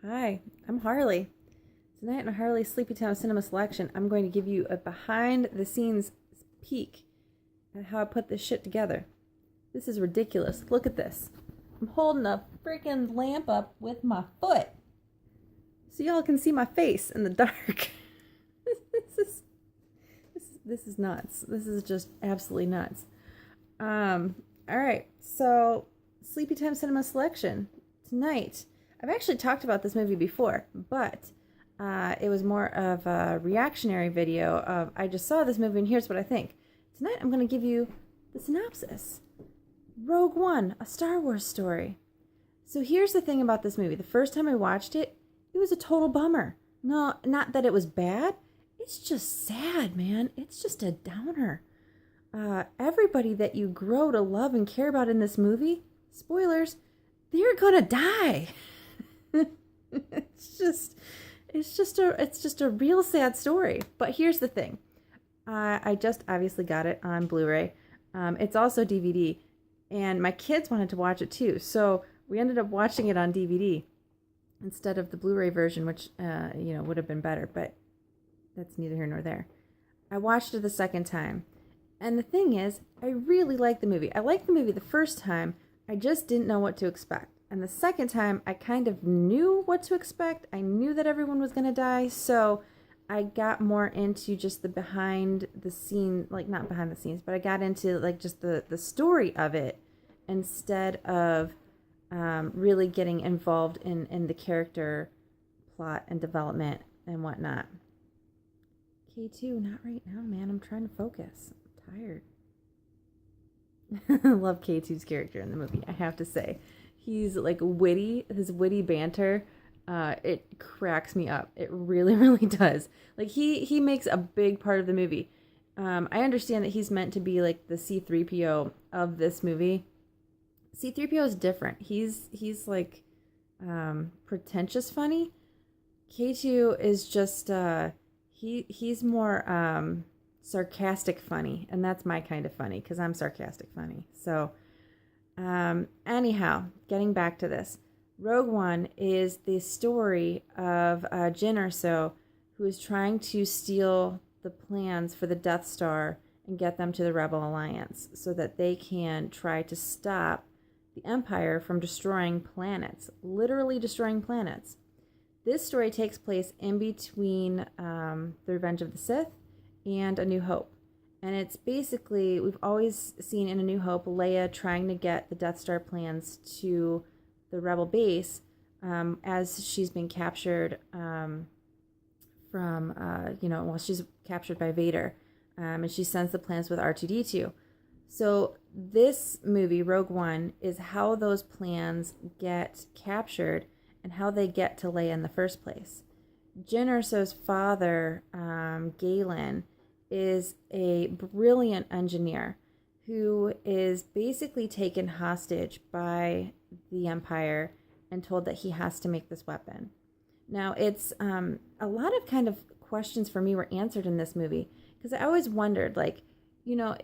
Hi, I'm Harley. Tonight in Harley Sleepytime Cinema Selection, I'm going to give you a behind-the-scenes peek at how I put this shit together. This is ridiculous. Look at this. I'm holding a freaking lamp up with my foot so y'all can see my face in the dark. This is nuts. This is just absolutely nuts. All right, so Sleepytime Cinema Selection tonight. I've actually talked about this movie before, but it was more of a reactionary video of I just saw this movie and here's what I think. Tonight I'm going to give you the synopsis. Rogue One, a Star Wars story. So here's the thing about this movie. The first time I watched it, it was a total bummer. No, not that it was bad. It's just sad, man. It's just a downer. Everybody that you grow to love and care about in this movie, spoilers, they're gonna die. It's just a real sad story. But here's the thing. I just obviously got it on Blu-ray. It's also DVD, and my kids wanted to watch it too. So we ended up watching it on DVD instead of the Blu-ray version, which would have been better. But that's neither here nor there. I watched it the second time, and the thing is, I really liked the movie. I liked the movie the first time. I just didn't know what to expect. And the second time, I kind of knew what to expect. I knew that everyone was going to die, so I got more into just the behind the scene, like not behind the scenes, but I got into like just the story of it instead of really getting involved in the character plot and development and whatnot. K2, not right now, man. I'm trying to focus. I'm tired. I love K2's character in the movie, I have to say. He's like witty. His witty banter, it cracks me up. It really, really does. Like he makes a big part of the movie. I understand that he's meant to be like the C-3PO of this movie. C-3PO is different. He's like pretentious funny. K2 is just he's more sarcastic funny, and that's my kind of funny because I'm sarcastic funny. So anyhow, getting back to this, Rogue One is the story of Jyn Erso, who is trying to steal the plans for the Death Star and get them to the Rebel Alliance so that they can try to stop the Empire from destroying planets, literally destroying planets. This story takes place in between The Revenge of the Sith and A New Hope. And it's basically, we've always seen in A New Hope, Leia trying to get the Death Star plans to the Rebel base as she's been captured she's captured by Vader. And she sends the plans with R2-D2. So this movie, Rogue One, is how those plans get captured and how they get to Leia in the first place. Jyn Erso's father, Galen, is a brilliant engineer who is basically taken hostage by the Empire and told that he has to make this weapon. Now, it's a lot of kind of questions for me were answered in this movie because I always wondered, like,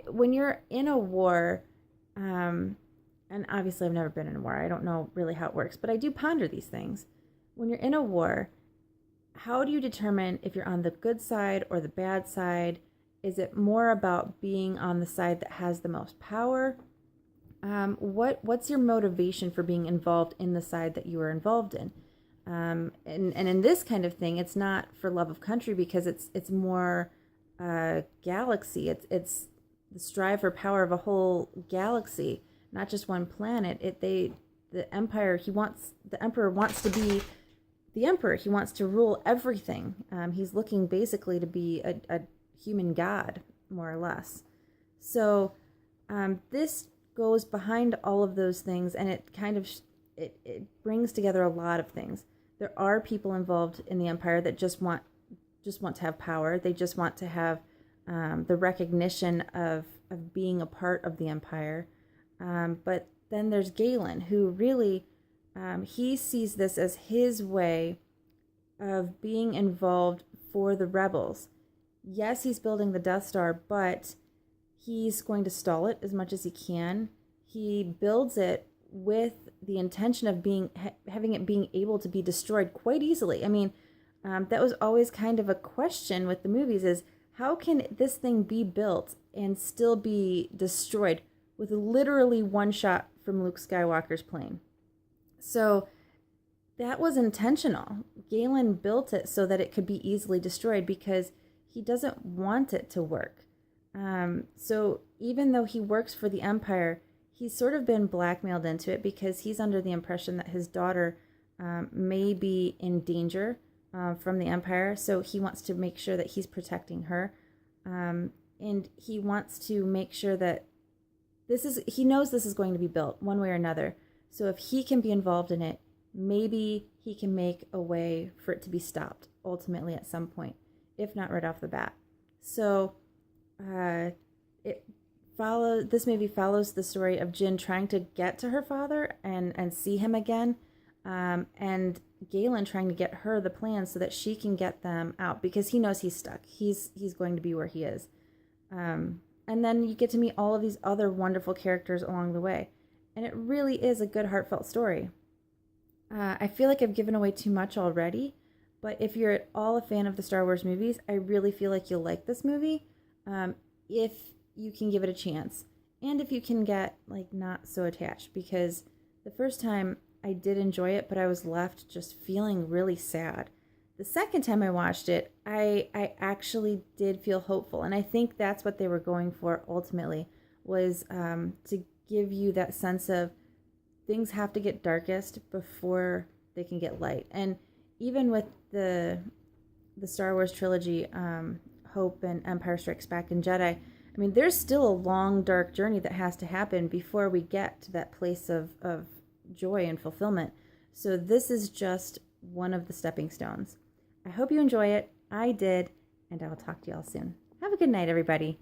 when you're in a war, and obviously I've never been in a war, I don't know really how it works, but I do ponder these things. When you're in a war, how do you determine if you're on the good side or the bad side? Is it more about being on the side that has the most power? What's your motivation for being involved in the side that you are involved in? And in this kind of thing, it's not for love of country because it's more galaxy. It's the strive for power of a whole galaxy, not just one planet. The Emperor wants to be the Emperor. He wants to rule everything. He's looking basically to be a human god, more or less. So this goes behind all of those things, and it kind of it brings together a lot of things. There are people involved in the Empire that just want to have power. They just want to have the recognition of being a part of the Empire. But then there's Galen, who really he sees this as his way of being involved for the rebels. Yes, he's building the Death Star, but he's going to stall it as much as he can. He builds it with the intention of having it being able to be destroyed quite easily. I mean, that was always kind of a question with the movies, is how can this thing be built and still be destroyed with literally one shot from Luke Skywalker's plane? So that was intentional. Galen built it so that it could be easily destroyed because he doesn't want it to work. So even though he works for the Empire, he's sort of been blackmailed into it because he's under the impression that his daughter may be in danger from the Empire. So he wants to make sure that he's protecting her. And he wants to make sure that he knows this is going to be built one way or another. So if he can be involved in it, maybe he can make a way for it to be stopped ultimately at some point, if not right off the bat. So this movie follows the story of Jyn trying to get to her father and see him again, and Galen trying to get her the plans so that she can get them out because he knows he's stuck. He's going to be where he is. And then you get to meet all of these other wonderful characters along the way. And it really is a good, heartfelt story. I feel like I've given away too much already, but if you're at all a fan of the Star Wars movies, I really feel like you'll like this movie if you can give it a chance. And if you can get, not so attached, because the first time I did enjoy it, but I was left just feeling really sad. The second time I watched it, I actually did feel hopeful. And I think that's what they were going for ultimately, was to give you that sense of things have to get darkest before they can get light. And even with the Star Wars trilogy, Hope and Empire Strikes Back and Jedi, I mean, there's still a long, dark journey that has to happen before we get to that place of joy and fulfillment. So this is just one of the stepping stones. I hope you enjoy it. I did, and I'll talk to y'all soon. Have a good night, everybody.